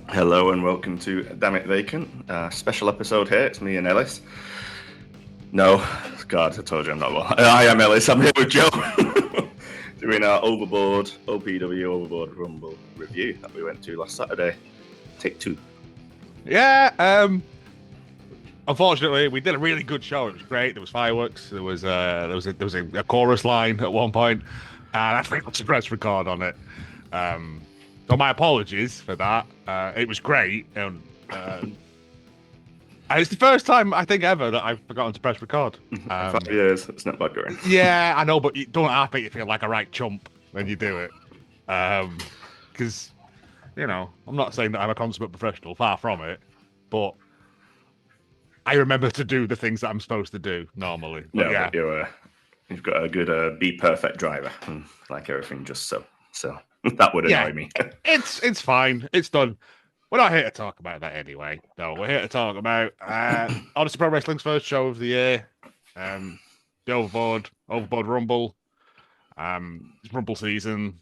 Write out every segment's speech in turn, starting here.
Hello and welcome to Damn It Vacant, special episode here. It's me and Ellis. No, God, I told you I'm not well. I am Ellis. I'm here with Joe, doing our OPW Overboard Rumble review that we went to last Saturday. Take two. Yeah. Unfortunately, we did a really good show. It was great. There was fireworks. There was a chorus line at one point, and I forgot to press record on it. So my apologies for that. It was great, and it's the first time I think ever that I've forgotten to press record. 5 years. It's not bad going. Yeah, I know, but you don't have to feel like a right chump when you do it, because I'm not saying that I'm a consummate professional. Far from it, but I remember to do the things that I'm supposed to do normally. But no, but you've got a good be perfect driver, like everything just so. That would annoy me. It's fine. It's done. We're not here to talk about that anyway. No, we're here to talk about Honestly Pro Wrestling's first show of the year, the Overboard Rumble, Rumble season.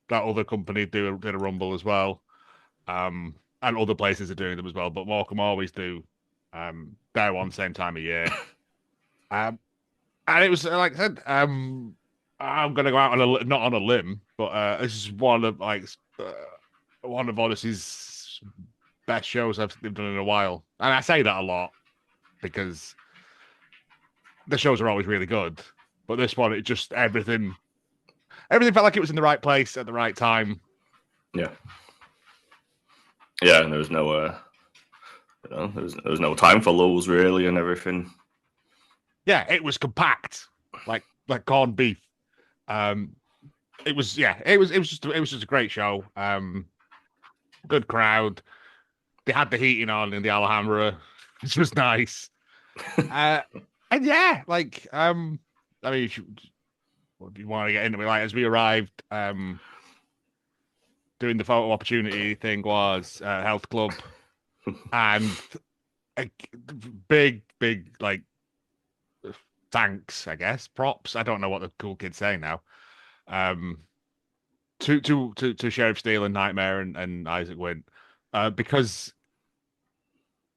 That other company did a Rumble as well, and other places are doing them as well. But Morecambe always do their one same time of year. And it was like I said, I'm going to go out on not on a limb, but this is one of Odyssey's best shows I've done in a while. And I say that a lot because the shows are always really good, but this one, it just everything felt like it was in the right place at the right time. Yeah, and there was no there was no time for lulls really, and everything. Yeah, it was compact, like corned beef. It was just a great show. Good crowd. They had the heating on in the Alhambra, which was nice. And yeah, I mean, what do you want to get into? Like, as we arrived, doing the photo opportunity thing was health club, and a big like thanks, I guess, props. I don't know what the cool kids say now. To Sheriff Steele and Nightmare and Isaac Wynn, because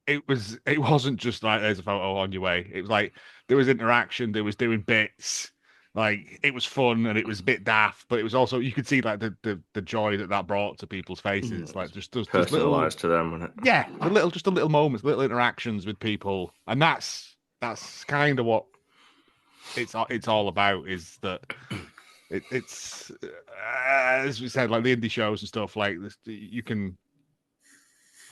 it wasn't just like there's a photo on your way. It was like there was interaction, there was doing bits, like it was fun and it was a bit daft, but it was also you could see like the joy that brought to people's faces, like just personalized to them, wasn't it? Yeah, the little moments, little interactions with people, and that's kind of what it's all about. Is that it's as we said, like the indie shows and stuff like this, you can.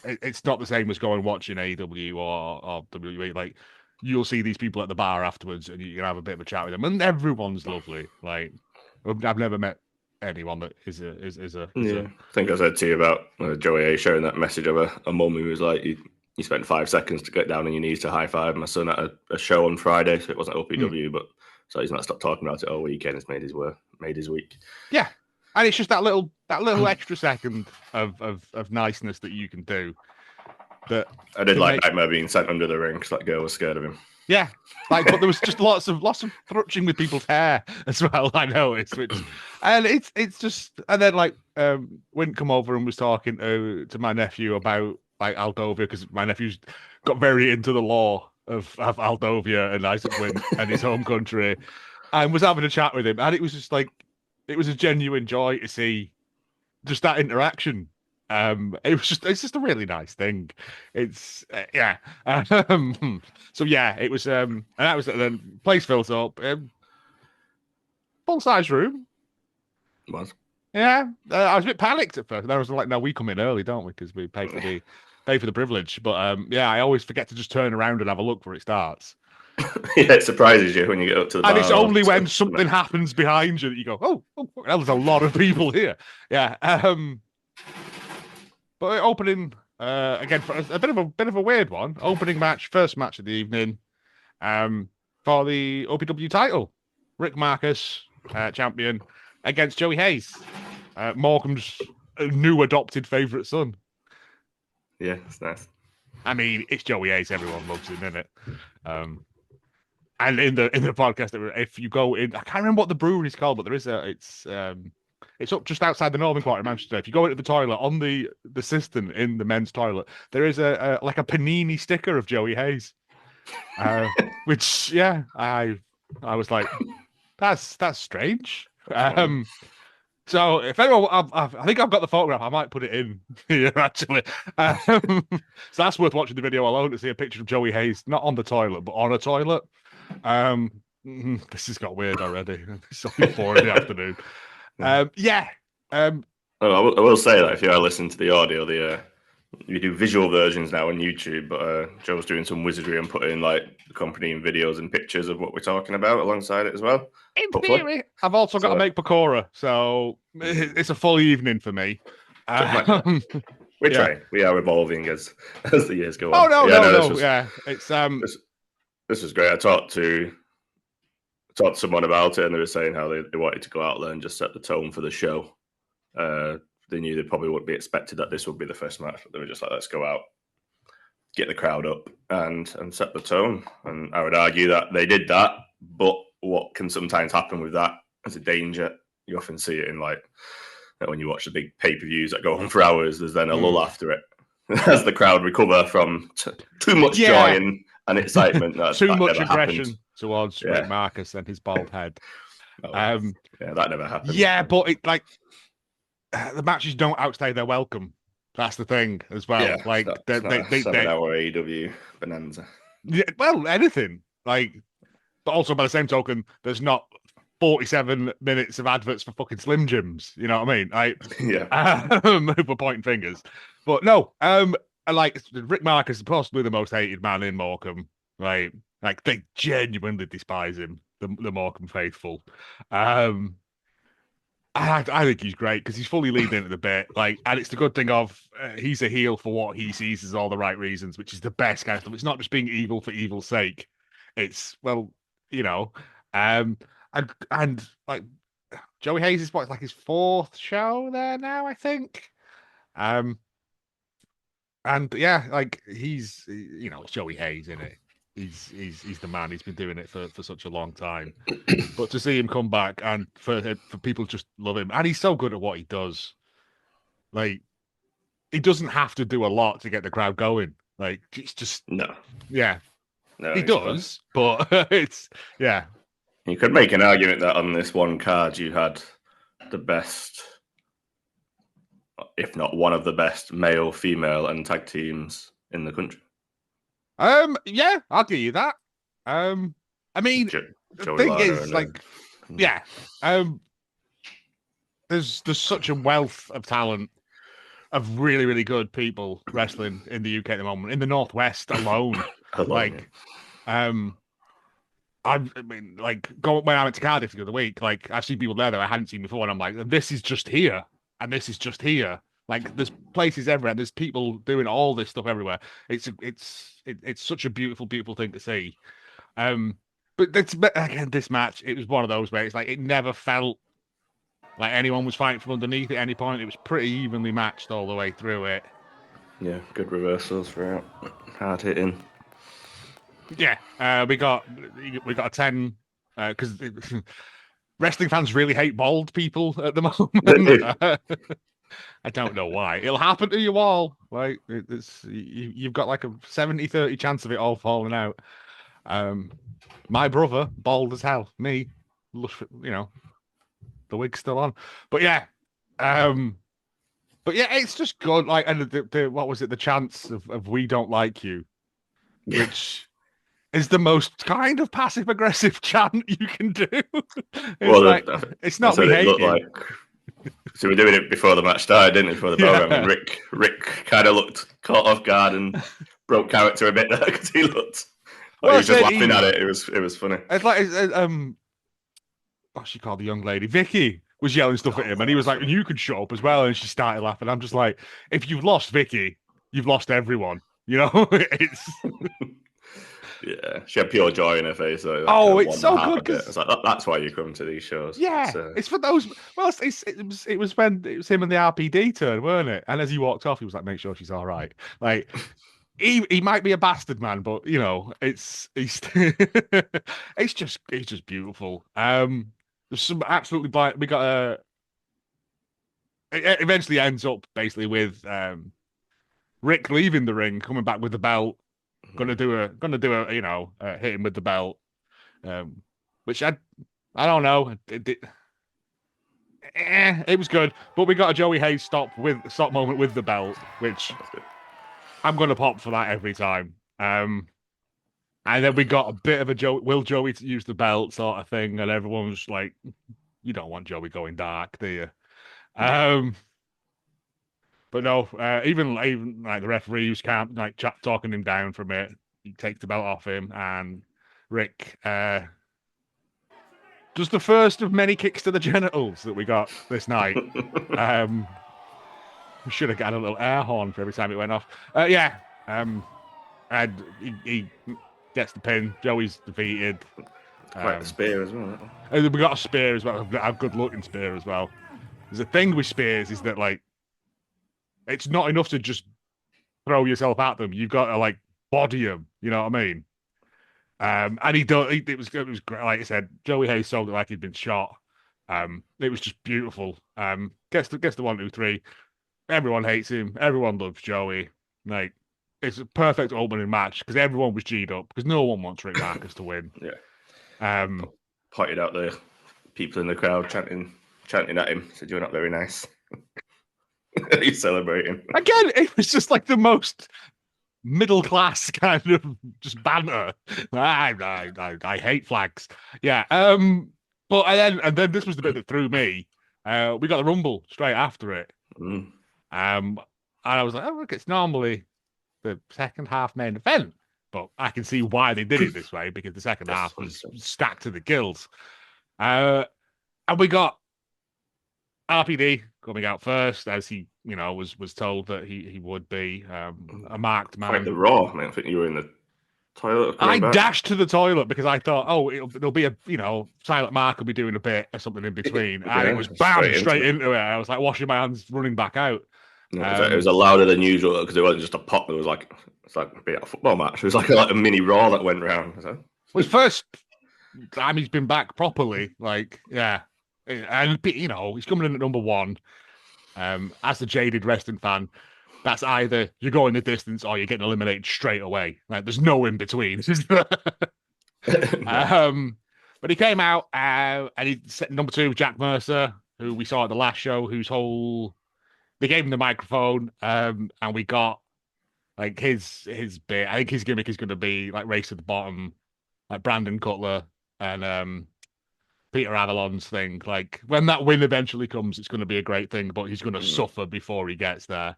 It's not the same as going watching AEW or WWE. Like you'll see these people at the bar afterwards, and you can have a bit of a chat with them, and everyone's lovely. Like I've never met anyone that is a. I think I said to you about Joey A sharing that message of a mum who was like, you spent 5 seconds to get down on your knees to high five my son at a show on Friday, so it wasn't OPW, but so he's not stopped talking about it all weekend. It's made his week. Yeah, and it's just that little extra second of niceness that you can do. That I did like Nightmare being sent under the ring because that girl was scared of him. Yeah, but there was just lots of thrutching with people's hair as well. I noticed, and it's just, and then Wynn come over and was talking to my nephew about like Aldovia, because my nephew's got very into the lore of Aldovia and Isaac Wynn and his home country, and was having a chat with him, and it was just like it was a genuine joy to see just that interaction. It's just a really nice thing. It's yeah. So yeah, it was and that was then place fills up, full size room. It was. Yeah, I was a bit panicked at first. And I was like, "No, we come in early, don't we? Because we pay for the privilege." But yeah, I always forget to just turn around and have a look before it starts. Yeah, it surprises you when you get up to the bar. And it's only when something happens behind you that you go, "Oh, there's a lot of people here." Yeah. But opening again for a bit of a weird one. Opening match, first match of the evening, for the OPW title. Rico Markus, champion, against Joey Hayes, Morecambe's new adopted favourite son. Yeah, it's nice. I mean, it's Joey Hayes. Everyone loves him, innit? And in the podcast, if you go in, I can't remember what the brewery is called, but there is it's up just outside the northern quarter of Manchester. If you go into the toilet on the cistern in the men's toilet, there is a like a panini sticker of Joey Hayes, which I was like, that's strange. So if anyone, I think I've got the photograph. I might put it in here actually. So that's worth watching the video alone to see a picture of Joey Hayes, not on the toilet, but on a toilet. This has got weird already. It's only 4 in the afternoon. Oh, I will say that if you are listening to the audio, you do visual versions now on YouTube, but Joe's doing some wizardry and putting like accompanying videos and pictures of what we're talking about alongside it as well. In theory, I've also got to make pakora, so it's a full evening for me. We try. We are evolving as the years go on. This was great. I talked to someone about it, and they were saying how they wanted to go out there and just set the tone for the show. They knew they probably wouldn't be expected that this would be the first match, but they were just like, let's go out, get the crowd up, and set the tone. And I would argue that they did that, but what can sometimes happen with that as a danger, you often see it in like when you watch the big pay-per-views that go on for hours, there's then a lull after it as the crowd recover from too much joy and excitement. Too much aggression towards Rico Markus and his bald head. That never happened. Yeah, but it like the matches don't outstay their welcome. That's the thing as well. Yeah, like they 7-hour AEW bonanza. Yeah, well, anything like, but also by the same token, there's not 47 minutes of adverts for fucking Slim Jims. You know what I mean? We're pointing fingers, but no. Like Rico Markus is possibly the most hated man in Morecambe. Right? Like they genuinely despise him. The Morecambe faithful. I think he's great because he's fully leading into the bit. Like, and it's the good thing of he's a heel for what he sees as all the right reasons, which is the best kind of stuff. It's not just being evil for evil's sake. It's and like Joey Hayes is like his 4th show there now, I think. And like he's it's Joey Hayes, isn't it? He's the man. He's been doing it for such a long time. But to see him come back and for people just love him, and he's so good at what he does. Like he doesn't have to do a lot to get the crowd going. Like it's just he does, but it's You could make an argument that on this one card you had the best, if not one of the best, male, female, and tag teams in the country. I'll give you that. I mean, the thing is, like, there's such a wealth of talent of really, really good people wrestling in the UK at the moment. In the Northwest alone, when I went to Cardiff the other week, like I've seen people there that I hadn't seen before, and I'm like, this is just here, and this is just here. Like there's places everywhere. There's people doing all this stuff everywhere. It's such a beautiful, beautiful thing to see. But again, this match, it was one of those where it's like it never felt like anyone was fighting from underneath at any point. It was pretty evenly matched all the way through it. Yeah, good reversals throughout. Hard hitting. Yeah, we got a 10 because wrestling fans really hate bald people at the moment. I don't know why. It'll happen to you all. Like you've got like a 70-30 chance of it all falling out. My brother, bald as hell. Me, the wig's still on. But it's just good. Like, and what was it? The chance of "We don't like you," which is the most kind of passive aggressive chant you can do. It's not we hate you. So we're doing it before the match started, didn't it? Before the bell rang. Rick kind of looked caught off guard and broke character a bit there because he looked. He was just laughing at it. It was funny. It's like what's she called? The young lady, Vicky, was yelling stuff at him, and he was like, "You could show up as well." And she started laughing. I'm just like, if you've lost Vicky, you've lost everyone. It's. Yeah, she had pure joy in her face. So it's so good. It's like that's why you come to these shows. Yeah, it's for those. Well, it was when it was him and the RPD turn, weren't it? And as he walked off, he was like, "Make sure she's all right." Like, he might be a bastard man, but you know, it's just beautiful. There's some absolutely blind. We got a. It eventually ends up basically with Rick leaving the ring, coming back with the belt, gonna do a hit him with the belt, which I don't know. It was good, but we got a Joey Hayes stop moment with the belt, which I'm gonna pop for that every time. And then we got a bit of a Joey to use the belt sort of thing, and everyone's like, you don't want Joey going dark, do you? But no, even like the referee was talking him down from it. He takes the belt off him, and Rick does the first of many kicks to the genitals that we got this night. We should have got a little air horn for every time it went off. And he gets the pin. Joey's defeated. Quite a spear as well. We got a spear as well. A good looking spear as well. There's a thing with spears is that like it's not enough to just throw yourself at them. You've got to like body them. You know what I mean? And it was great. Like I said, Joey Hayes sold it like he'd been shot. It was just beautiful. Gets the 1, 2, 3. Everyone hates him. Everyone loves Joey. Like it's a perfect opening match because everyone was G'd up because no one wants Rick Markus to win. Yeah. Pointed out the people in the crowd chanting at him. Said you're not very nice. He's celebrating again. It was just like the most middle class kind of just banter. I hate flags. Yeah. But and then this was the bit that threw me. We got the Rumble straight after it. And I was like, oh look, it's normally the second half main event, but I can see why they did it this way because the second half was stacked to the gills. And we got RPD coming out first, as he, was told that he would be a marked man. Quite the Raw. I think you were in the toilet. I dashed to the toilet because I thought, there'll be a, Silent Mark will be doing a bit or something in between, and it was bam straight into it. I was like washing my hands, running back out. It was a louder than usual because it wasn't just a pop. It was like a bit of a football match. It was like a mini Raw that went round. So. Well, his first time he's been back properly, and he's coming in at number 1. As a jaded wrestling fan, that's either you're going the distance or you're getting eliminated straight away. Like there's no in between. But he came out and he set number 2 Jack Mercer, who we saw at the last show, they gave him the microphone, and we got like his bit. I think his gimmick is going to be like race to the bottom, like Brandon Cutler and Peter Avalon's thing. Like when that win eventually comes, it's going to be a great thing, but he's going to suffer before he gets there.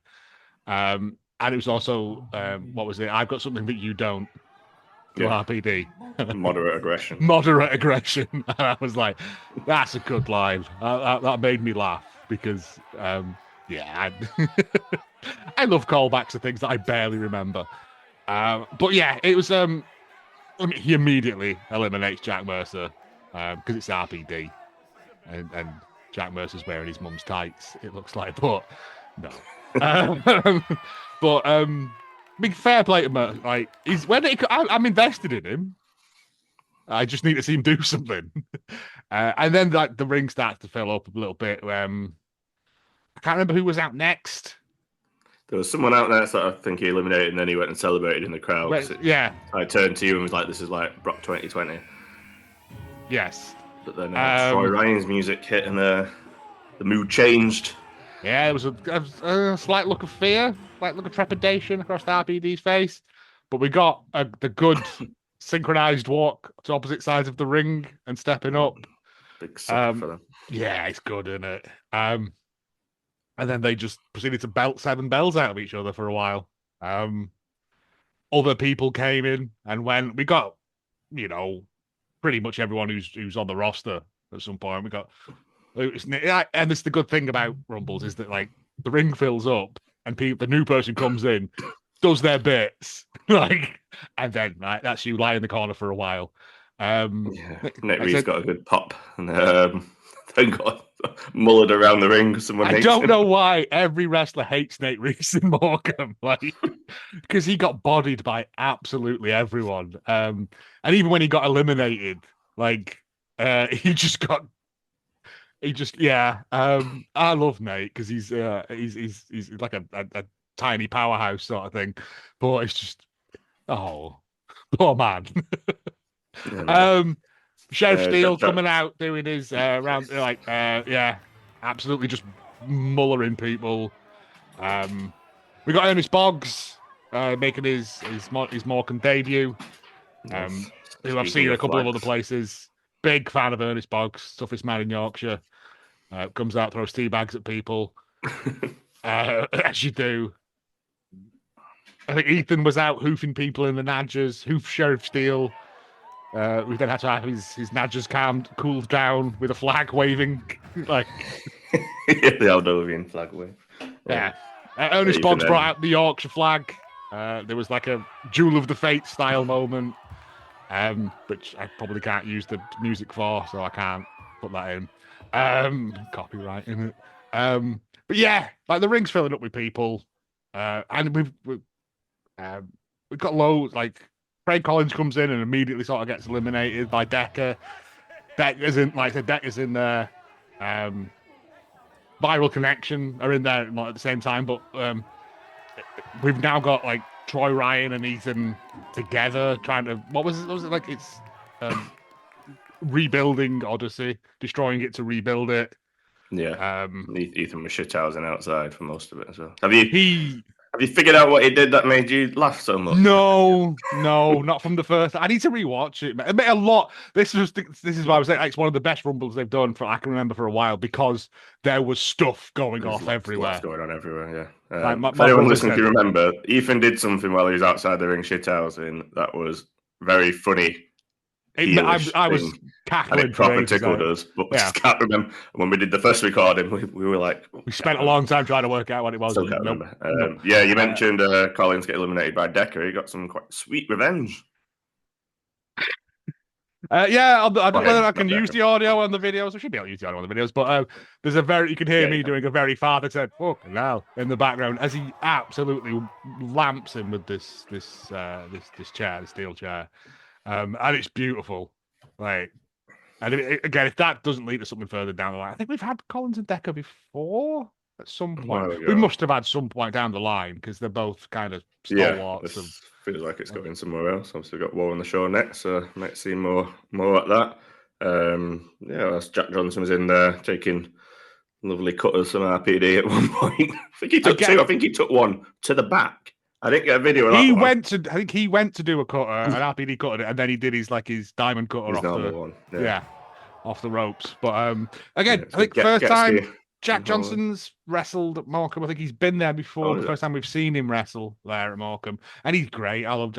And it was also what was it? I've got something that you don't. RPD. Moderate aggression. Moderate aggression. And I was like, that's a good line. That made me laugh because. I love callbacks to things that I barely remember. But yeah, it was. He immediately eliminates Jack Mercer because it's RPD, and Jack Mercer's wearing his mum's tights. It looks like, but no. Big fair play to Mercer. Like I'm invested in him. I just need to see him do something. And then like the ring starts to fill up a little bit. I can't remember who was out next. There was someone out there that I think he eliminated, and then he went and celebrated in the crowd. Yeah. I turned to you and was like, this is like Brock 2020. Yes. But then Troy Ryan's music hit and the mood changed. Yeah, it was a slight look of fear, slight look of trepidation across the RPD's face. But we got the good synchronized walk to opposite sides of the ring and stepping up. Big sucker for them. Yeah, it's good, isn't it? And then they just proceeded to belt 7 bells out of each other for a while. Other people came in and went. We got, pretty much everyone who's on the roster at some point. We got, and it's the good thing about Rumbles is that like the ring fills up and the new person comes in, does their bits, and then that's you lie in the corner for a while. Nick Reed's got a good pop, and then and got mullered around the ring. Someone I hates don't him. know why every wrestler hates Nate Reece in Morecambe, like, because he got bodied by absolutely everyone. And even when he got eliminated, like, he just got. I love Nate because he's like a tiny powerhouse sort of thing, but it's just poor man. Yeah, man. Sheriff Steele Jack- coming out doing his round, like absolutely just mullering people. We got Ernest Boggs making his Morecambe debut. Who I've seen a couple of other places. Big fan of Ernest Boggs, toughest man in Yorkshire. Comes out, throws tea bags at people, as you do. I think Ethan was out hoofing people in the Nadgers, hoof Sheriff Steele. We then had to have his Nadgers cooled down with a flag waving, like the Aldovian flag wave. Yeah. Ernest Boggs brought out the Yorkshire flag. There was like a Jewel of the Fate style moment, which I probably can't use the music for, so I can't put that in. Copyright in it. But yeah, like the ring's filling up with people, and we've got loads. Like Craig Kollins comes in and immediately sort of gets eliminated by Decker. Decker's in there. Viral Connection are in there at the same time, but we've now got like Troy Ryan and Ethan together trying to what was it like? It's rebuilding Odyssey, destroying it to rebuild it. Yeah. Ethan was shithousing outside for most of it as well. Have you figured out what he did that made you laugh so much? No, not from the first. I need to rewatch it. It made a lot. This is why I was saying it's one of the best rumbles they've done I can remember for a while because there was stuff going off everywhere. What's going on everywhere? Yeah. Like if anyone listening can remember, Ethan did something while he was outside the ring shithousing that was very funny. I was cackling. And it proper tickled us, but we just can't remember. When we did the first recording, we were like... We spent a long time trying to work out what it was. Still can't remember. Yeah, you mentioned Kollins get eliminated by Decker. He got some quite sweet revenge. I don't know whether I can use the audio on the videos. I should be able to use the audio on the videos, but there's you can hear me doing a very father said "fuck now" in the background as he absolutely lamps him with this chair, the steel chair. And it's beautiful. Like, and again, if that doesn't lead to something further down the line, I think we've had Kollins and Decker before at some point. We must have had some point down the line because they're both kind of stalwarts. Feels like it's going somewhere else. Obviously, we've got War on the Show next, so might see more at that. As Jack Johnson was in there taking lovely cutters from RPD at one point. I think he took two. I think he took one to the back. I didn't get a video of that one. I think he went to do a cutter, an RPD cutter, and then he did his diamond cutter off the ropes. But again, I think first time Jack Johnson's wrestled at Morecambe. I think he's been there before. The first time we've seen him wrestle there at Morecambe, and he's great. I love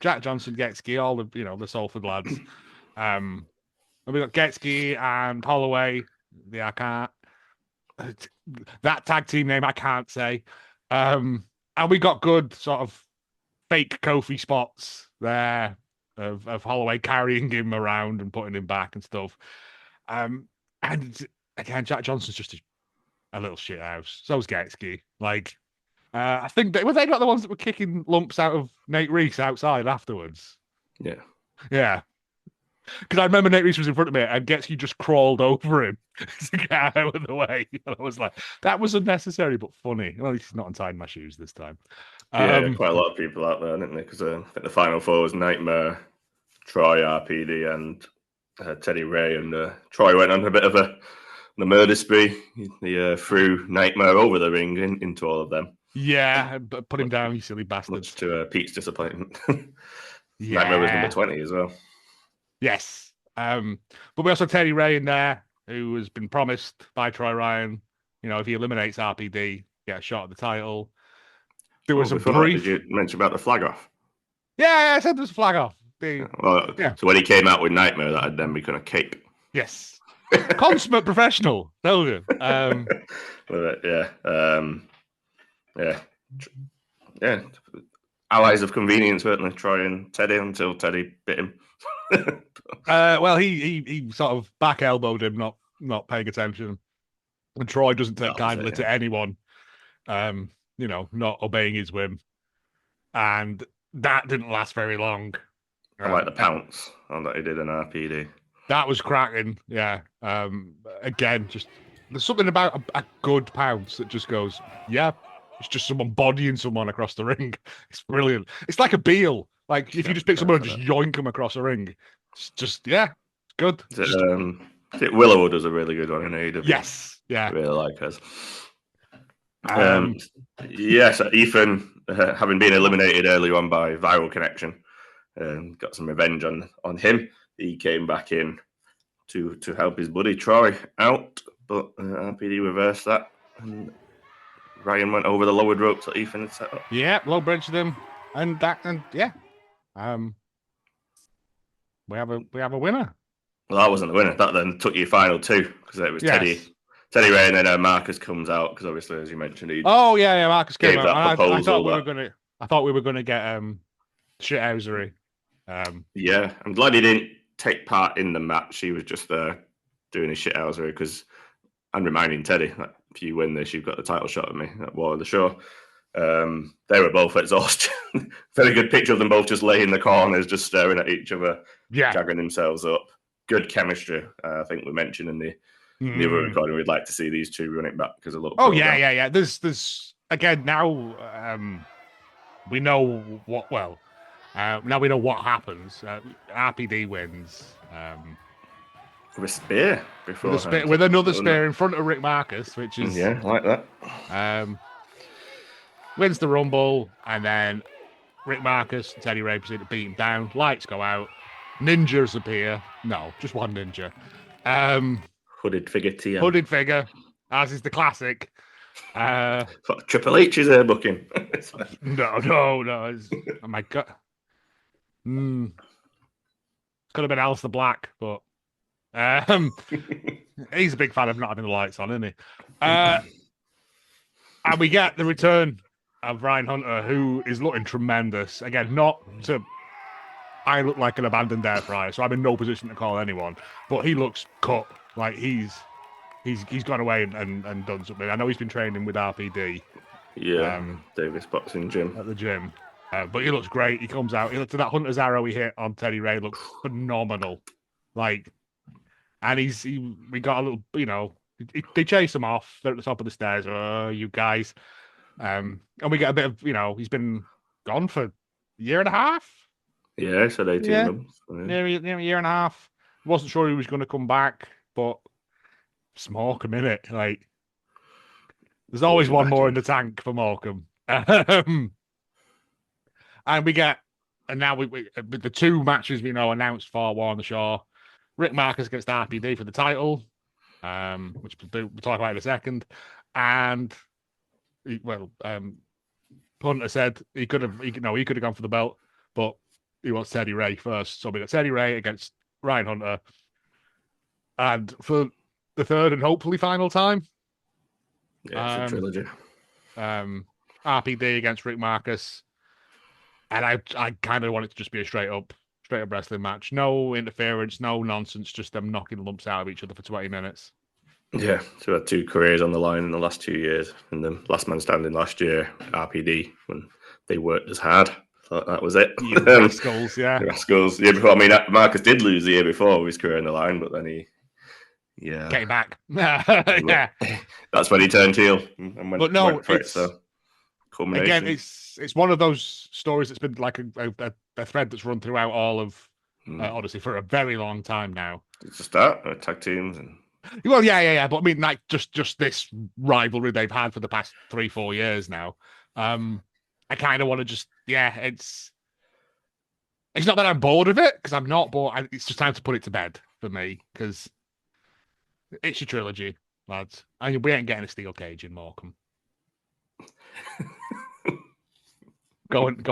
Jack Johnson, Getsky, all the the Salford lads. And we got Getsky and Holloway. I can't that tag team name I can't say. And we got good sort of fake Kofi spots there of Holloway carrying him around and putting him back and stuff. And again, Jack Johnson's just a little shit house. So's Getsky. Like, I think were they not the ones that were kicking lumps out of Nate Reece outside afterwards? Yeah. Yeah. Because I remember Nate Reece was in front of me and Getsky just crawled over him to get out of the way. And I was like, that was unnecessary but funny. Well, he's not untying my shoes this time. Quite a lot of people out there, didn't they? Because I think the final four was Nightmare, Troy, RPD, and Teddy Reay. And Troy went on a bit of the murder spree. He threw Nightmare over the ring into all of them. Yeah, put him down, you silly bastard. Much to Pete's disappointment. Nightmare was number 20 as well. Yes. But we also have Teddy Reay in there, who has been promised by Troy Ryan, if he eliminates RPD, get a shot at the title. There was a brief... Did you mention about the flag off? Yeah, I said there was a flag off. So when he came out with Nightmare, that had then become a cape. Yes. Consummate professional. Told you. Yeah. Allies of convenience, certainly. Troy and Teddy until Teddy bit him. Well, he sort of back elbowed him, not not paying attention, and Troy doesn't take kindly to yeah. anyone, not obeying his whim, and that didn't last very long. I like the pounce on that he did in RPD. That was cracking, yeah. Again, just there's something about a good pounce that just goes, yeah, it's just someone bodying someone across the ring. It's brilliant. It's like a Beal. Like if you just pick someone and just yoink them across a ring, it's just it's good. Willow does a really good one in AEW. Yes, yeah, I really like hers. So Ethan, having been eliminated earlier on by Viral Connection, got some revenge on him. He came back in to help his buddy Troy out, but RPD reversed that, and Ryan went over the lowered ropes that Ethan had set up. Yeah, low bridged him, and yeah, we have a winner. Well, that wasn't the winner. That then took you final two because it was Teddy Reay, and then Markus comes out because obviously, as you mentioned, Markus came out. I thought we were gonna get shithousery. Yeah, I'm glad he didn't take part in the match. He was just there doing his shithousery because I'm reminding Teddy that if you win this, you've got the title shot at me at War of the Show. They were both exhausted. Very good picture of them both just laying in the corners, just staring at each other, jagging themselves up. Good chemistry. I think we mentioned in the other recording we'd like to see these two run it back because a little. Oh yeah. There's again now we know what. Well, now we know what happens. RPD wins. With a spear before. With another spear in front of Rick Markus, which is I like that. Wins the Rumble, and then Rick Markus and Teddy Reay proceed to beat him down. Lights go out. Ninjas appear. No, just one ninja. Hooded figure TM. Hooded figure, as is the classic. Triple H is there booking. No. Oh my God. Could have been Alistair Black, but he's a big fan of not having the lights on, isn't he? And we get the return of Ryan Hunter, who is looking tremendous. Again, I look like an abandoned air fryer, so I'm in no position to call anyone. But he looks cut, like he's gone away and done something. I know he's been training with RPD. Yeah, Davis Boxing Gym. At the gym. But he looks great. He comes out. He looked at that Hunter's arrow he hit on Teddy Reay. Looks phenomenal. And we got a little, they chase him off. They're at the top of the stairs. Oh, you guys. And we get a bit of, he's been gone for a year and a half. Yeah, I said 18 months. Yeah, a year and a half. Wasn't sure he was going to come back, but smoke him in it. There's always one more in the tank for Morecambe. And now the two matches we know announced for War on the Shore. Rick Markus against RPD for the title, which we'll talk about in a second. And Hunter said he could have gone for the belt, but he wants Teddy Reay first. So we got Teddy Reay against Ryan Hunter, and for the third and hopefully final time, it's a trilogy. RPD against Rick Markus, and I kind of want it to just be a straight up wrestling match. No interference, no nonsense, just them knocking lumps out of each other for 20 minutes. Yeah, so we had two careers on the line in the last 2 years, and the last man standing last year, RPD, when they worked as hard. Thought that was it. Rascals, yeah. Rascals. The year before, Markus did lose the year before with his career on the line, but then he came back. Yeah. That's when he turned heel and went for it. So again, it's one of those stories that's been like a thread that's run throughout all of Odyssey for a very long time now. It's a start, tag teams and. Well, yeah. But I mean, like just this rivalry they've had for the past 3-4 years now. I kind of want to just, it's not that I'm bored of it, because I'm not bored. It's just time to put it to bed for me, because it's your trilogy, lads. And we ain't getting a steel cage in Morecambe. Going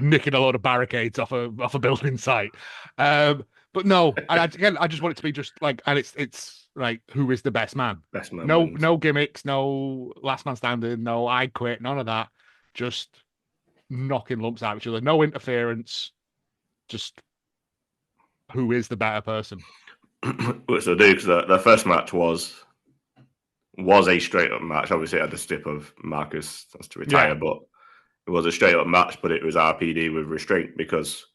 nicking a load of barricades off a building site. But no, I just want it to be just like, and it's like, who is the best man? Best man. No gimmicks, no last man standing, no I quit, none of that. Just knocking lumps out of each other. No interference. Just who is the better person? which they do, because their first match was a straight up match. Obviously, it had the stip of Markus has to retire, but it was a straight up match. But it was RPD with restraint, because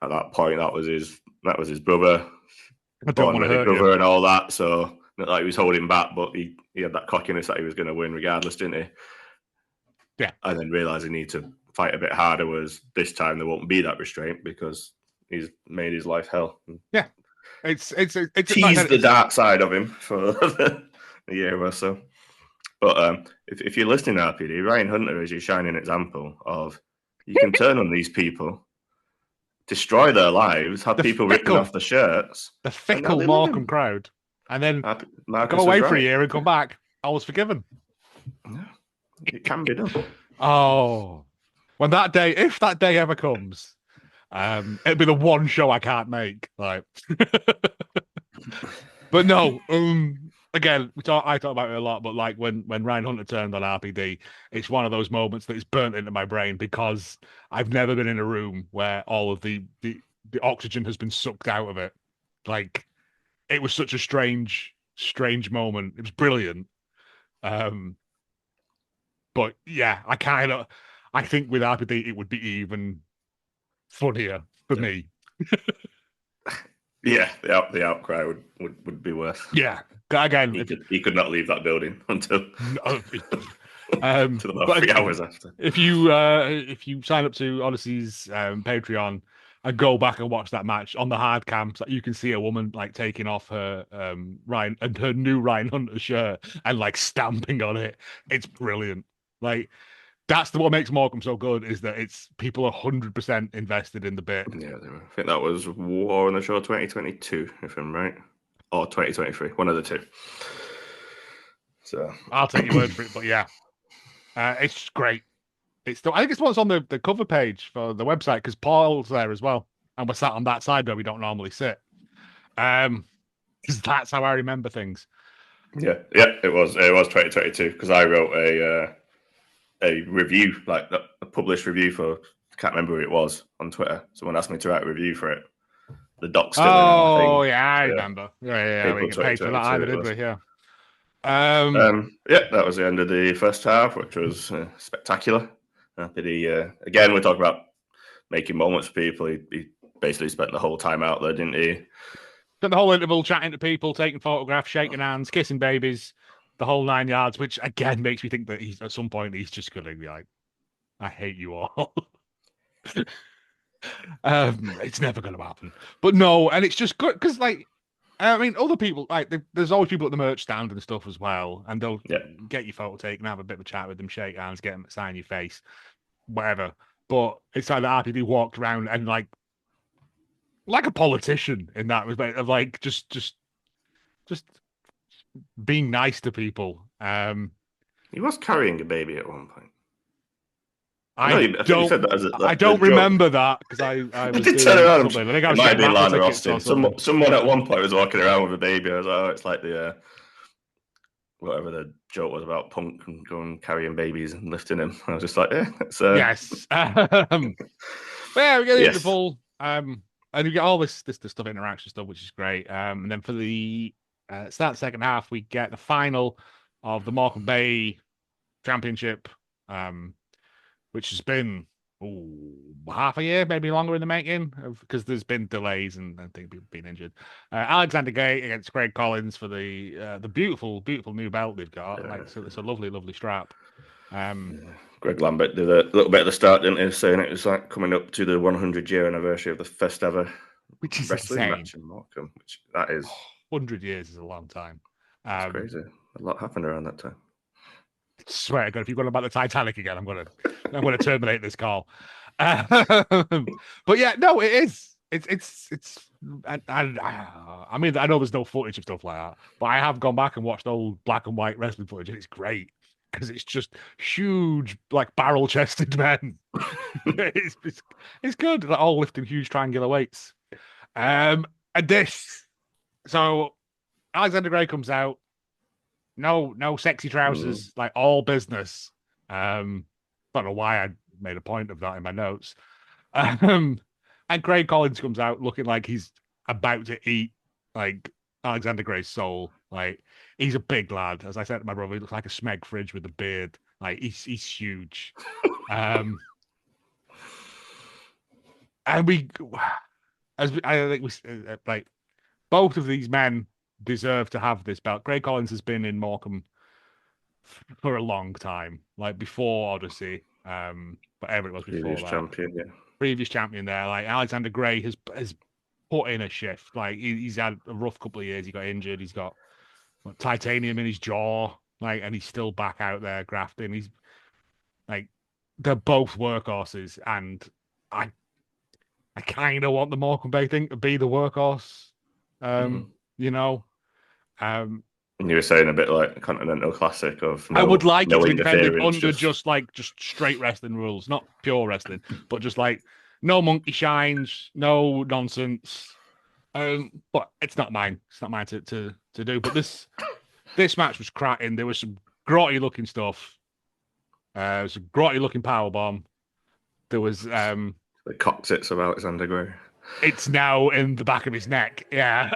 at that point that was his brother, I don't born want to ready hurt brother, you. and all that. So not like he was holding back, but he had that cockiness that he was going to win regardless, didn't he? Yeah. And then realised he needed to fight a bit harder. Was this time there won't be that restraint because he's made his life hell. Yeah. It's tease the dark side of him for the year or so. But if you're listening to RPD, Ryan Hunter is your shining example of you can turn on these people, destroy their lives, have people ripping off the shirts. The fickle Morecambe crowd. And then Markus go away for a year and come back. I was forgiven. Yeah, it can be done. Oh, when that day, if that day ever comes, it'll be the one show I can't make. Like, but no, again, I talk about it a lot, but like when Ryan Hunter turned on RPD, it's one of those moments that is burnt into my brain because I've never been in a room where all of the oxygen has been sucked out of it. Like, it was such a strange moment. It was brilliant. But yeah, I think with RPD it would be even funnier for me. Yeah, the outcry would be worse. Yeah, again, he could not leave that building until until about 3 hours after. If you sign up to Odyssey's Patreon and go back and watch that match on the hard cams, you can see a woman like taking off her Ryan and her new Ryan Hunter shirt and like stamping on it. It's brilliant. Like, that's what makes Morecambe so good, is that it's people 100% invested in the bit. Yeah, I think that was War on the Shore 2022, if I'm right, or 2023, one of the two. So I'll take your word for it, but yeah, it's great. I think it's what's on the cover page for the website, because Paul's there as well, and we're sat on that side where we don't normally sit. Because that's how I remember things. Yeah, it was 2022, because I wrote a review, like a published review for, I can't remember who it was, on Twitter. Someone asked me to write a review for it. The doc's still in, I think. Oh yeah, I remember. Yeah, we get paid for that either, did we? Yeah. Yeah, that was the end of the first half, which was spectacular. Again, we talk about making moments for people. He basically spent the whole time out there, didn't he? Spent the whole interval chatting to people, taking photographs, shaking hands, kissing babies, the whole 9 yards, which again makes me think that at some point he's just going to be like, I hate you all. It's never going to happen. But no, and it's just good because, like, I mean, other people, like, there's always people at the merch stand and stuff as well, and they'll get your photo taken, have a bit of a chat with them, shake hands, get them to sign your face, whatever. But it's like the RPD walked around and like a politician in that respect of like just being nice to people. He was carrying a baby at one point. I don't remember that because I was doing something. I think I was getting Lana Austin. Someone at one point was walking around with a baby. I was like, oh, it's like the whatever the joke was about Punk and going carrying babies and lifting them. I was just like, yeah, it's yes. But yeah, we get into the pool. And you get all this stuff, interaction stuff, which is great. And then for the start second half, we get the final of the Morecambe Bay Championship, which has been half a year, maybe longer in the making, because there's been delays and I think people been injured. Alexander Gay against Greg Kollins for the beautiful new belt they've got. So it's a lovely strap. Greg Lambert did a little bit at the start, didn't he? Saying it was like coming up to the 100-year anniversary of the first ever wrestling match in Morecambe. Which that is 100 years is a long time. It's crazy. A lot happened around that time. I swear to God, if you're going about the Titanic again, I'm going to terminate this call. But yeah, no, it is. It's. I mean, I know there's no footage of stuff like that, but I have gone back and watched old black and white wrestling footage, and it's great because it's just huge, like barrel-chested men. it's good. They're all lifting huge triangular weights. And this, so Alexander Gray comes out. No sexy trousers, like all business. Don't know why I made a point of that in my notes. And Craig Kollins comes out looking like he's about to eat like Alexander Gray's soul. Like he's a big lad. As I said to my brother, he looks like a Smeg fridge with a beard. Like he's huge. And we, I think we like both of these men deserve to have this belt. Gray Collins has been in Morecambe for a long time, like before Odyssey, whatever it was before Previous that. champion, yeah. Previous champion there. Like Alexander Gray has put in a shift. Like he's had a rough couple of years. He got injured. He's got titanium in his jaw. Like, and he's still back out there grafting. He's like, they're both workhorses, and I kind of want the Morecambe Bay thing to be the workhorse. You know. And you were saying a bit like a Continental Classic of I would like it to be defended interference, under just straight wrestling rules, not pure wrestling, but just like no monkey shines, no nonsense. But it's not mine. It's not mine to do. But this match was cracking. There was some grotty looking stuff. Some grotty looking powerbomb. There was the coccyx of Alexander Gray. It's now in the back of his neck. Yeah.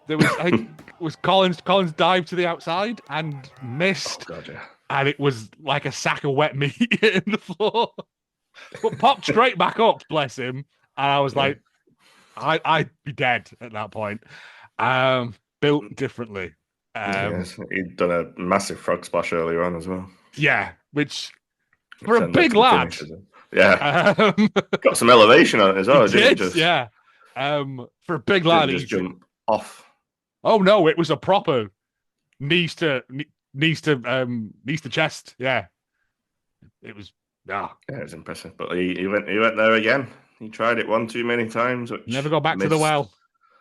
There was, I think, was Kollins dived to the outside and missed. Oh, God, yeah. And it was like a sack of wet meat in the floor. But popped straight back up, bless him. And I was like, I'd be dead at that point. Built differently. Yes, he'd done a massive frog splash earlier on as well. Yeah, which for a big lad. Yeah. Got some elevation on it as well, didn't it? Yeah. For a big lad, he just jump off. Oh no, it was a proper knees to chest. Yeah. It was Yeah, it was impressive. But he went there again. He tried it one too many times. Which never got back to the well.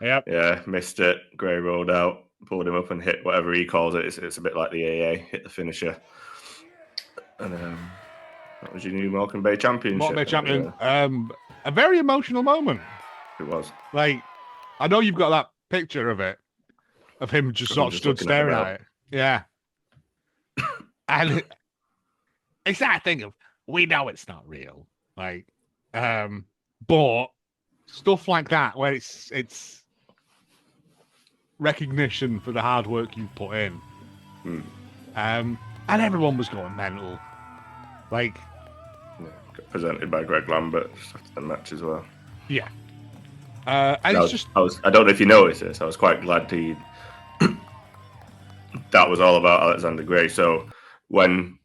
Yep. Yeah, missed it. Gray rolled out, pulled him up and hit whatever he calls it. It's a bit like the AA, hit the finisher. And that was your new Morecambe Bay Championship. Morecambe Bay Champion. A very emotional moment. It was. Like, I know you've got that picture of it, of him just sort of stood staring at it. Yeah. And it's that thing of, we know it's not real. Like, but stuff like that, where it's recognition for the hard work you've put in. And everyone was going mental. Like, got presented by Greg Lambert after the match as well. Yeah. And I don't know if you noticed this. I was quite glad that was all about Alexander Gray. So when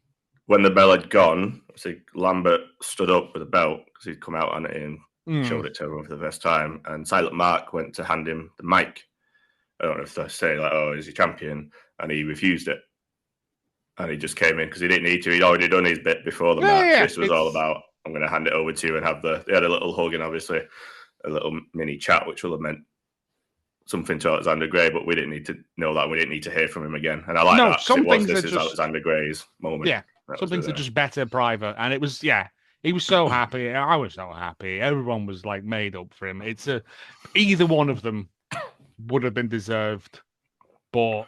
the bell had gone, see Lambert stood up with a belt because he'd come out on it and showed it to everyone for the first time. And Silent Mark went to hand him the mic. I don't know if they say like, "Oh, is he champion?" And he refused it. And he just came in because he didn't need to. He'd already done his bit before the match. Yeah, this was all about, I'm going to hand it over to you and have they had a little hug and obviously a little mini chat, which will have meant something to Alexander Gray, but we didn't need to know that. We didn't need to hear from him again. And I like that. Some things this is Alexander Gray's moment. Yeah, some things are just better private. And it was, he was so happy. I was so happy. Everyone was like made up for him. Either one of them would have been deserved. But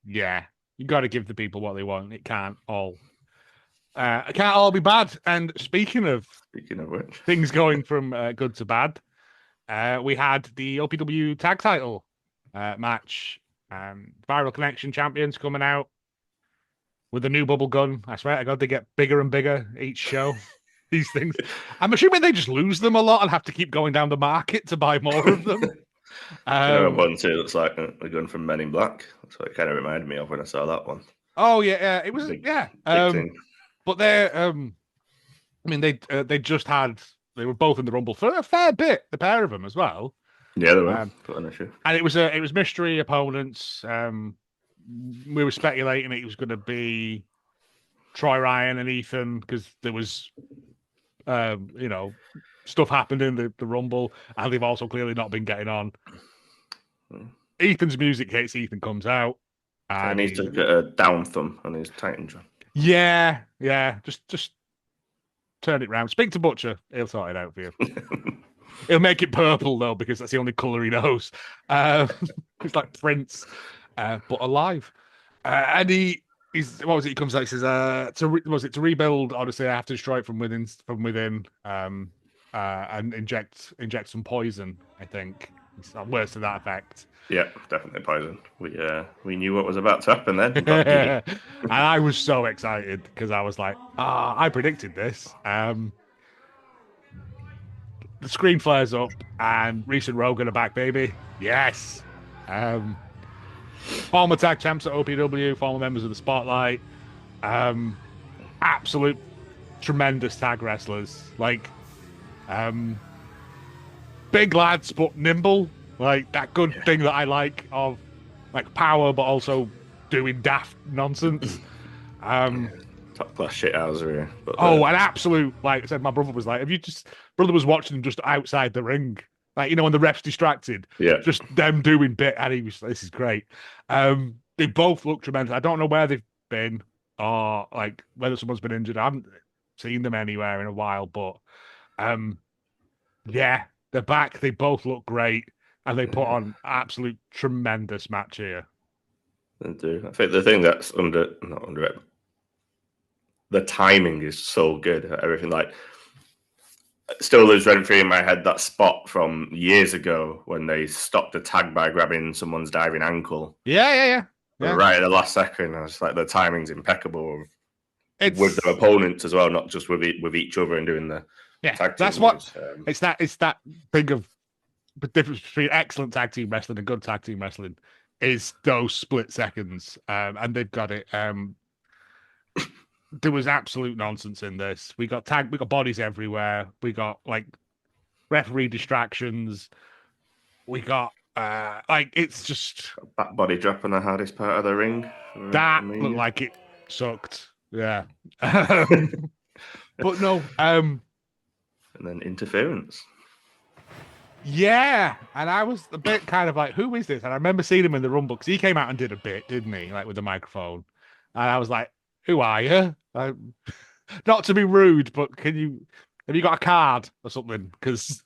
yeah, you got to give the people what they want. It can't all be bad. And speaking of which, things going from good to bad, we had the OPW tag title match. Viral Connection champions coming out with a new bubble gun. I swear to God, they get bigger and bigger each show. These things. I'm assuming they just lose them a lot and have to keep going down the market to buy more of them. One too looks like a gun from Men in Black. That's what it kind of reminded me of when I saw that one. Oh yeah, it was big but they're they just had, they were both in the Rumble for a fair bit, the pair of them as well. Yeah, they were. Put an issue. And it was mystery opponents. We were speculating it was going to be Troy Ryan and Ethan because there was stuff happened in the Rumble, and they've also clearly not been getting on. Ethan's music hits, Ethan comes out. And he's to get a down thumb on his Titan drum. Yeah. Just turn it round. Speak to Butcher. He'll sort it out for you. He'll make it purple, though, because that's the only colour he knows. It's like Prince, but alive. And he comes out, he says, to rebuild Odyssey, I have to destroy it from within, and inject some poison, I think. Some words to that effect. Yeah, definitely poison. We knew what was about to happen then. We got And giddy. I was so excited because I was like, I predicted this. The screen flares up and Reece and Rogan are back, baby. Yes. Former tag champs at OPW, former members of the Spotlight. Absolute tremendous tag wrestlers. Like, big lads, but nimble. Like, that good thing that I like of, like, power, but also doing daft nonsense. Top class shithousery. But an absolute, like I said, my brother was like, brother was watching them just outside the ring. Like, when the ref's distracted, yeah, just them doing bit, and he was, this is great. They both look tremendous. I don't know where they've been or, like, whether someone's been injured. I haven't seen them anywhere in a while, but, yeah, they're back. They both look great, and they put on absolute tremendous match here. they do. I think the thing that's not under it, the timing is so good. Everything, like, still lives rent free in my head, that spot from years ago when they stopped the tag by grabbing someone's diving ankle. Yeah. Right at the last second. I was like, the timing's impeccable with their opponents as well, not just with each other and doing the tag team. That's what it's that thing of the difference between excellent tag team wrestling and good tag team wrestling is those split seconds. And they've got it. There was absolute nonsense in this. We got bodies everywhere. We got, like, referee distractions. We got it's just that body drop on the hardest part of the ring. That looked like it sucked. Yeah. But no. And then interference. Yeah, and I was a bit kind of like, who is this? And I remember seeing him in the Rumble because he came out and did a bit, didn't he? Like, with the microphone. And I was like, who are you? Not to be rude, but have you got a card or something? Because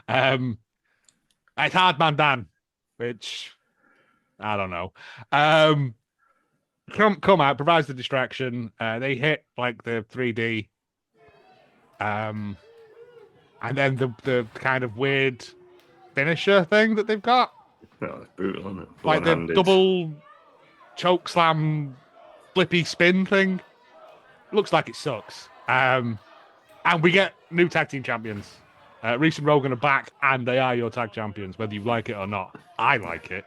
it's Hard Man Dan, which I don't know. Come out, provides the distraction. They hit, like, the 3D. And then the kind of weird finisher thing that they've got. No, it's brutal, isn't it? Like the double choke slam flippy spin thing. Looks like it sucks. And we get new tag team champions. Reece and Rogan are back, and they are your tag champions, whether you like it or not. I like it.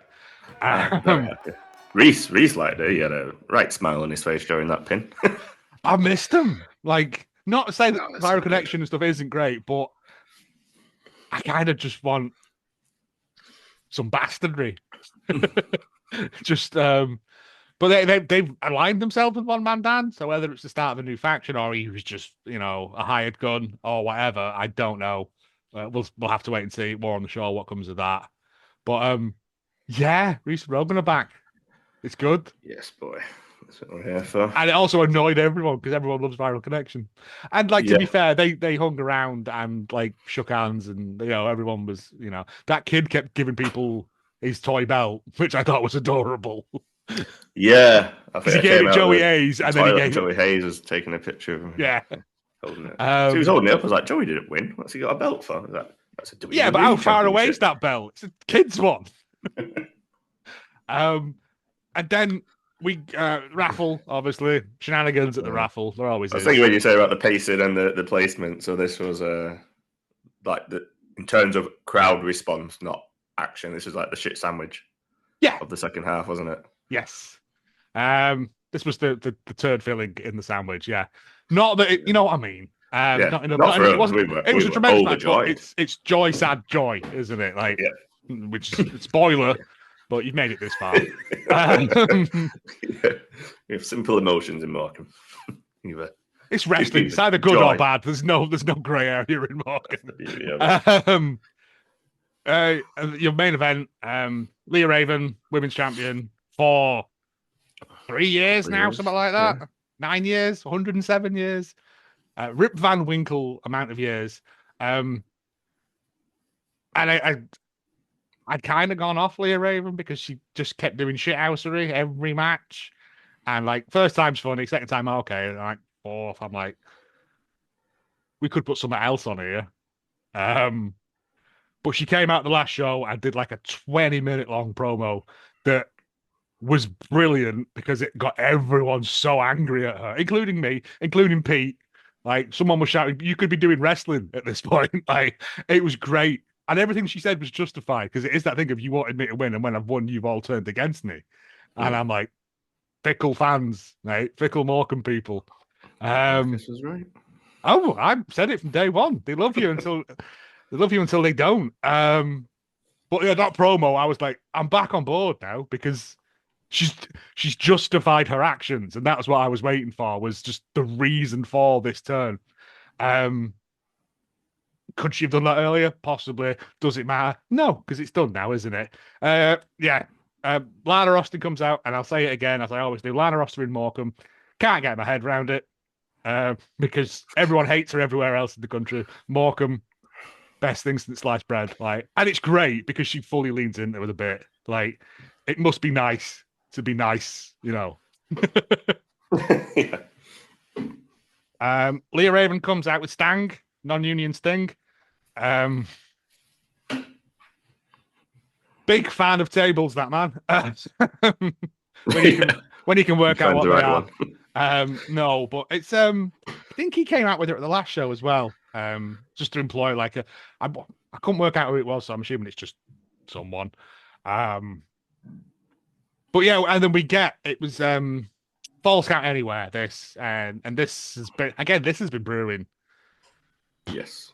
Reece liked it. He had a right smile on his face during that pin. I missed him. Like, not to say that Viral Connection and stuff isn't great, but I kind of just want some bastardry. But they've aligned themselves with One Man Dan. So whether it's the start of a new faction or he was just, a hired gun or whatever, I don't know. We'll have to wait and see more on the show what comes of that. But yeah, Reece and Rogan are back. It's good. Yes, boy. That's what we're here for. And it also annoyed everyone because everyone loves Viral Connection. And, like, to be fair, they hung around and, like, shook hands, and everyone was, that kid kept giving people his toy belt, which I thought was adorable. Yeah, I think he gave it Joey Hayes, and then he gave Joey Hayes was taking a picture of him. Yeah, holding it. So he was holding it up. I was like, Joey didn't win. What's he got a belt for? That's a WWE yeah, but how far away is that belt? It's a kid's one. And then we raffle, obviously. Shenanigans at the raffle. There always is. I was thinking when you say about the pacing and the placement. So this was like in terms of crowd response, not action. This was like the shit sandwich. Yeah. Of the second half, wasn't it? Yes. This was the turd filling in the sandwich. Yeah. Not that it, you know what I mean. It was a tremendous match, but it's joy, sad joy, isn't it? Like, which is spoiler. But you've made it this far. We have simple emotions in Morecambe. It's wrestling. It's either good or bad. There's no grey area in Morecambe. Your main event, Leah Raven, women's champion for 3 years now, something like that. Yeah. 9 years, 107 years. Rip Van Winkle amount of years. And I'd kind of gone off Leah Raven because she just kept doing shithousery every match. And, like, first time's funny, second time, okay. And, like, fourth, I'm like, we could put something else on here. But she came out the last show and did like a 20-minute long promo that was brilliant because it got everyone so angry at her, including me, including Pete. Like, someone was shouting, "You could be doing wrestling at this point." Like, it was great. And everything she said was justified, because it is that thing of, you wanted me to win, and when I've won, you've all turned against me. And I'm like, fickle fans, right? Fickle Morecambe people. Markus was right. Oh, I said it from day one. They love you until they don't. But yeah, that promo, I was like, I'm back on board now, because she's justified her actions, and that's what I was waiting for, was just the reason for this turn. Could she have done that earlier? Possibly. Does it matter? No, because it's done now, isn't it? Yeah. Lana Austin comes out, and I'll say it again, as I always do. Lana Austin in Morecambe. Can't get my head around it, because everyone hates her everywhere else in the country. Morecambe, best thing since sliced bread. Like, and it's great because she fully leans into it a bit. Like, it must be nice to be nice, you know. Yeah. Leah Raven comes out with Stang, non-union Sting. Big fan of tables, that man. When he can work out what they are. No, but it's I think he came out with it at the last show as well. Just to employ like I couldn't work out who it was, so I'm assuming it's just someone. But yeah, and then it was Falls Count Anywhere, this, and this has been brewing. Yes.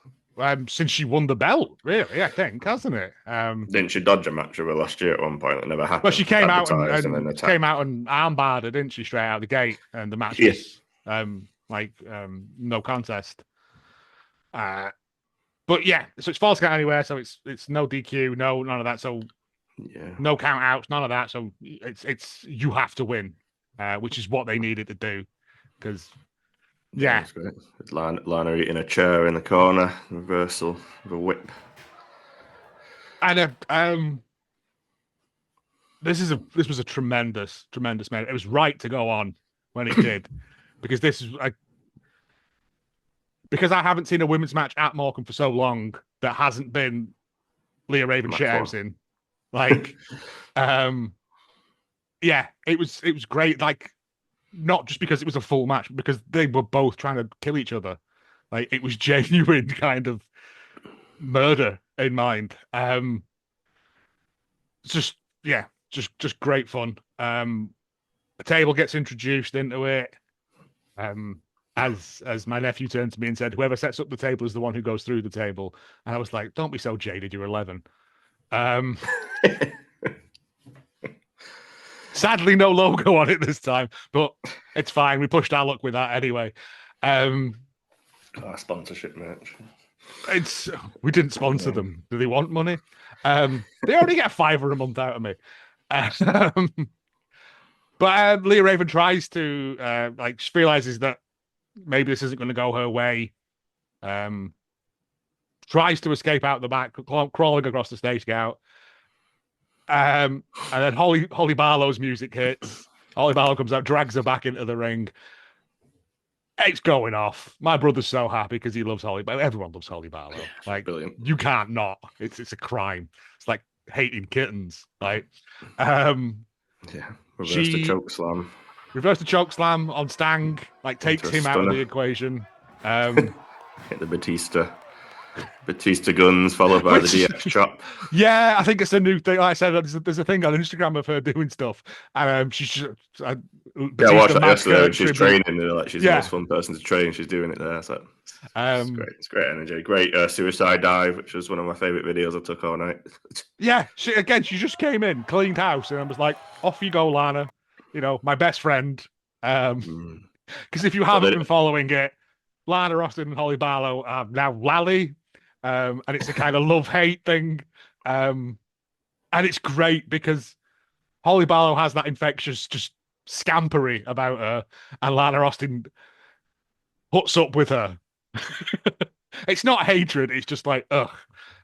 Since she won the belt, really, I think, hasn't it? Didn't she dodge a match with her last year at one point? It never happened. Well, she came out and then came out and armbarred her, didn't she, straight out of the gate? And the match was no contest. But yeah, so it's Falls Count Anywhere, so it's no DQ, none of that. So no count outs, none of that. So it's you have to win, which is what they needed to do, because that's great. Lana eating a chair in the corner, reversal of a whip. And this was a tremendous match. It was right to go on when it did, because because I haven't seen a women's match at Morecambe for so long that hasn't been Leah Raven shithousing. Like, yeah, it was great. Like, not just because it was a full match, because they were both trying to kill each other. Like, it was genuine kind of murder in mind. Just great fun. A table gets introduced into it. As my nephew turned to me and said, "Whoever sets up the table is the one who goes through the table." And I was like, "Don't be so jaded. You're 11." Sadly, no logo on it this time, but it's fine. We pushed our luck with that anyway. Our sponsorship merch. We didn't sponsor them. Do they want money? They already get $5 a month out of me. But Leah Raven tries to she realizes that maybe this isn't going to go her way. Tries to escape out the back, crawling across the stage to get out. And then Hollie Barlow's music hits. Hollie Barlow comes out, drags her back into the ring. It's going off. My brother's so happy because he loves Hollie Barlow. Everyone loves Hollie Barlow. Like, brilliant. You can't not. It's a crime. It's like hating kittens. Like, reverse the choke slam. Reverse the choke slam on Stang. Like, takes him out of the equation. Hit the Batista guns, followed by the DX chop. Yeah, I think it's a new thing. Like I said, there's a thing on Instagram of her doing stuff. And she's I watched that yesterday. She's training. Like, she's the most fun person to train. She's doing it there. So it's great. It's great energy. Great suicide dive, which was one of my favorite videos I took all night. Yeah, she just came in, cleaned house, and I was like, "Off you go, Lana. You know, my best friend." Because if you haven't been following it, Lana Austin and Hollie Barlow are now Lally. And it's a kind of love-hate thing. And it's great because Hollie Barlow has that infectious just scampery about her, and Lana Austin puts up with her. It's not hatred, it's just like, ugh.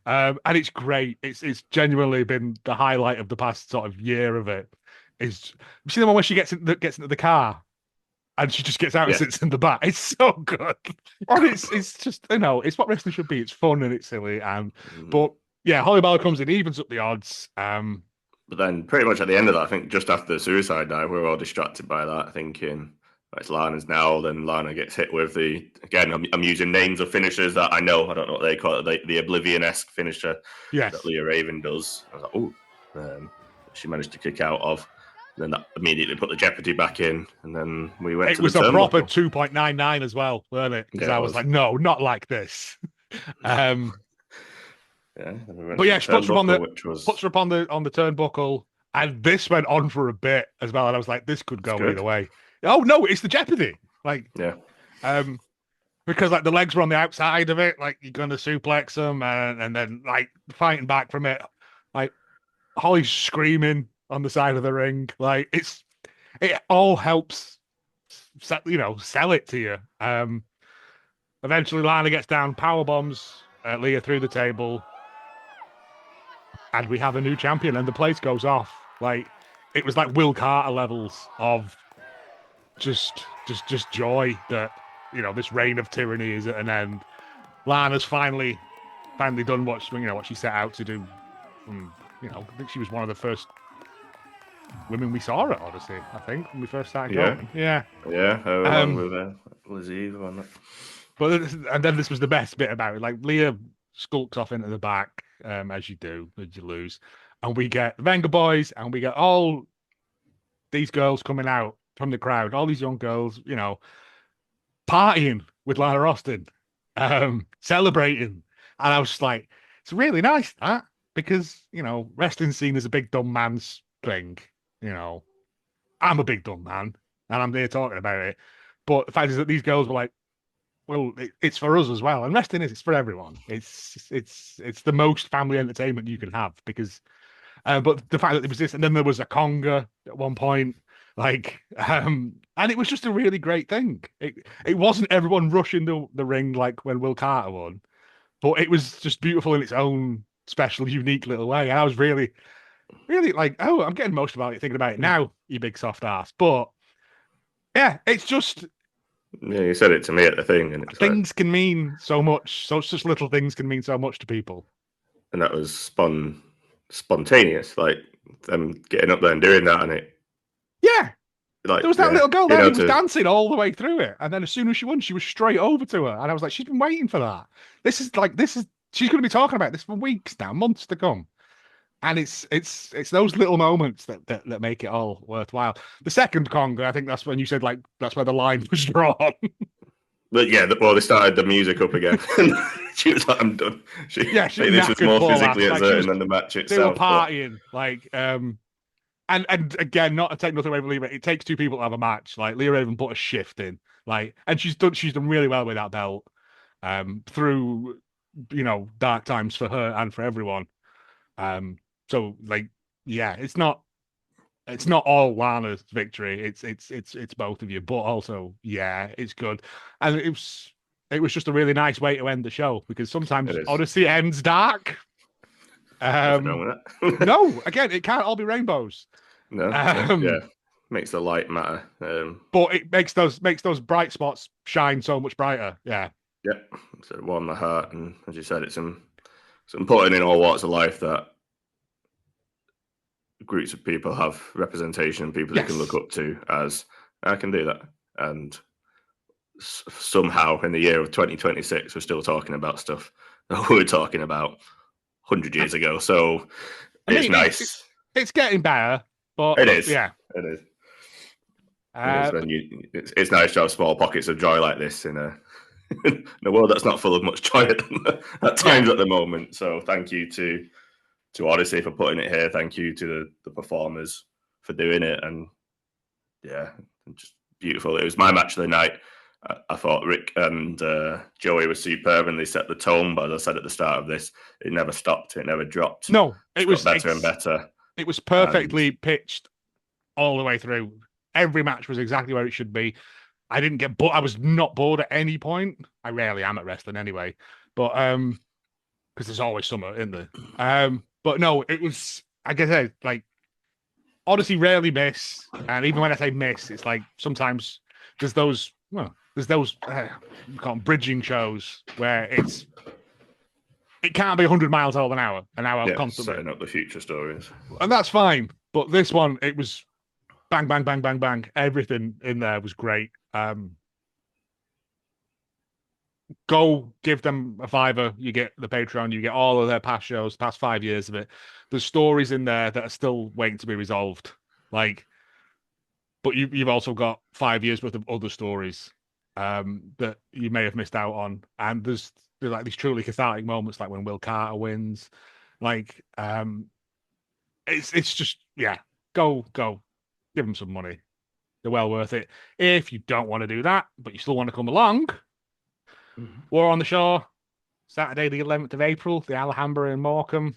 And it's great. It's genuinely been the highlight of the past sort of year of it. You see the one where she gets into the car and she just gets out and sits in the back. It's so good. And it's just, it's what wrestling should be. It's fun and it's silly. But yeah, Hollie Barlow comes in, evens up the odds. But then pretty much at the end of that, I think just after the suicide dive, we were all distracted by that, thinking it's Lana's now. Then Lana gets hit with I'm using names of finishers that I know. I don't know what they call it, the Oblivion-esque finisher that Leah Raven does. I was like, she managed to kick out of. And then that immediately put the Jeopardy back in. And then we went to the turnbuckle. It was a proper 2.99 as well, wasn't it? Because I was like, no, not like this. Yeah, but yeah, she puts her up on the turnbuckle, and this went on for a bit as well. And I was like, this could go either way. Oh no, it's the Jeopardy. Because like the legs were on the outside of it, like you're gonna suplex them, and then like fighting back from it, like Hollie's screaming on the side of the ring, like it all helps, sell it to you. Eventually, Lana gets down, power bombs Leah through the table. And we have a new champion, and the place goes off. Like it was like Will Carter levels of just joy that this reign of tyranny is at an end. Lana's finally done what she set out to do. I think she was one of the first women we saw at Odyssey. I think when we first started going. Along with Lizzie on that. And then this was the best bit about it. Like Leah skulks off into the back. As you do, as you lose. And we get the Venga Boys, and we get all these girls coming out from the crowd, all these young girls, partying with Lana Austin, celebrating. And I was just like, it's really nice, that, because, wrestling's seen as a big dumb man's thing. I'm a big dumb man, and I'm there talking about it. But the fact is that these girls were like, well, it's for us as well, and wrestling it's for everyone. It's the most family entertainment you can have because, but the fact that there was this, and then there was a conga at one point, and it was just a really great thing. It wasn't everyone rushing the ring like when Will Carter won, but it was just beautiful in its own special, unique little way. And I was really, really like, oh, I'm getting emotional about it thinking about it now, you big soft ass. But yeah, it's just. Yeah, you said it to me at the thing, and things can mean so much. Such little things can mean so much to people. And that was spontaneous, like them getting up there and doing that, and it. Yeah, like there was that little girl there who was dancing all the way through it, and then as soon as she won, she was straight over to her, and I was like, she's been waiting for that. She's going to be talking about this for weeks now, months to come. And it's those little moments that make it all worthwhile. The second conga, I think that's when you said like that's where the line was drawn. But yeah, they started the music up again. She was like, "I'm done." This was more physically exerting than the match itself. They were partying, and again, not to take nothing away from Leah, it takes two people to have a match. Like Leah Raven put a shift in, and she's done really well with that belt, through dark times for her and for everyone. So it's not all Lana's victory. It's both of you, but also it's good, and it was just a really nice way to end the show because sometimes Odyssey ends dark. No, again, it can't all be rainbows. No, makes the light matter. But it makes those bright spots shine so much brighter. Yeah. Yep. So it warmed my heart, and as you said, it's important in all walks of life that groups of people have representation, people they can look up to as I can do that. And somehow in the year of 2026, we're still talking about stuff that we were talking about 100 years ago. So it's nice. It's getting better, but it is. Yeah, it is. It's nice to have small pockets of joy like this in a world that's not full of much joy at times at the moment. So thank you to Odyssey for putting it here. Thank you to the performers for doing it. And just beautiful. It was my match of the night. I thought Rick and Joey were superb and they set the tone. But as I said at the start of this, it never stopped. It never dropped. No, it was better and better. It was perfectly pitched all the way through. Every match was exactly where it should be. I didn't get bored. I was not bored at any point. I rarely am at wrestling anyway. But because there's always something in there. But no, it was, like I said, like Odyssey rarely miss. And even when I say miss, it's like sometimes there's those we call them bridging shows where it's it can't be 100 miles over an hour Yeah, constantly. setting up the future stories. And that's fine. But this one, it was bang, bang, bang, bang, bang. Everything in there was great. Go give them a $5. You get the Patreon. You get all of their past shows, past 5 years of it. There's stories in there that are still waiting to be resolved. Like, but you've also got 5 years worth of other stories that you may have missed out on. And there's like these truly cathartic moments, like when Will Carter wins. Like, it's just, yeah, go give them some money. They're well worth it. If you don't want to do that, but you still want to come along, we're on the shore Saturday the 11th of April, the Alhambra in Morecambe.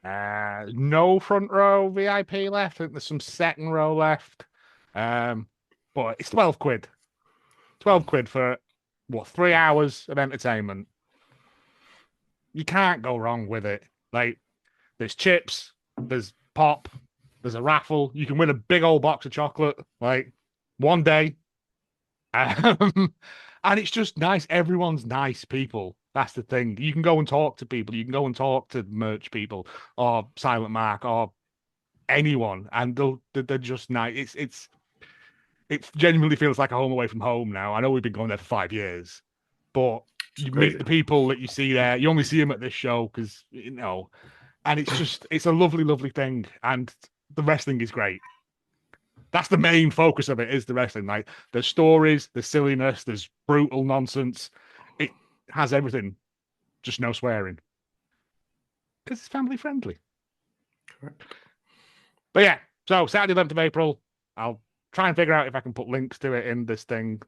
No front row VIP left. I think there's some second row left. But it's 12 quid. 12 quid for 3 hours of entertainment. You can't go wrong with it. Like, there's chips, there's pop, there's a raffle. You can win a big old box of chocolate, like, one day. And it's just nice. Everyone's nice people. That's the thing. You can go and talk to people. You can go and talk to merch people or Silent Mark or anyone, and they're just nice. It genuinely feels like a home away from home now. I know we've been going there for 5 years, but you meet the people that you see there. You only see them at this show because, and it's a lovely, lovely thing. And the wrestling is great. That's the main focus of it, is the wrestling. Like, there's stories, there's silliness, there's brutal nonsense. It has everything, just no swearing. Because it's family friendly. Correct. But yeah, so Saturday 11th of April, I'll try and figure out if I can put links to it in this thing.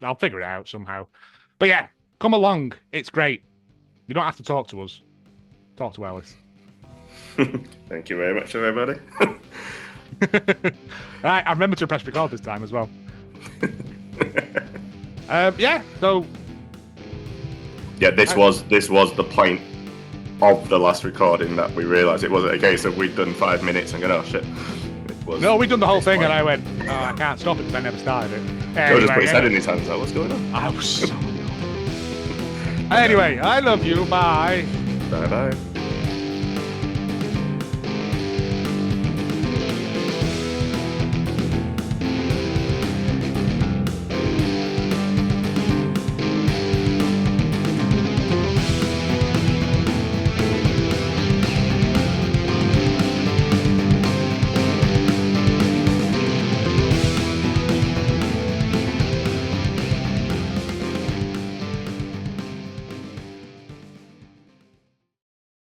I'll figure it out somehow. But yeah, come along. It's great. You don't have to talk to us. Talk to Ellis. Thank you very much, everybody. Right, I remember to press record this time as well. Yeah, so yeah, this was the point of the last recording that we realised it wasn't a case of we'd done 5 minutes and go, oh shit. No, we'd done the whole thing, and I went, oh, I can't stop it because I never started it. Anyway, just put his head in his hands. Like, what's going on? I was so... Anyway, I love you. Bye. Bye bye.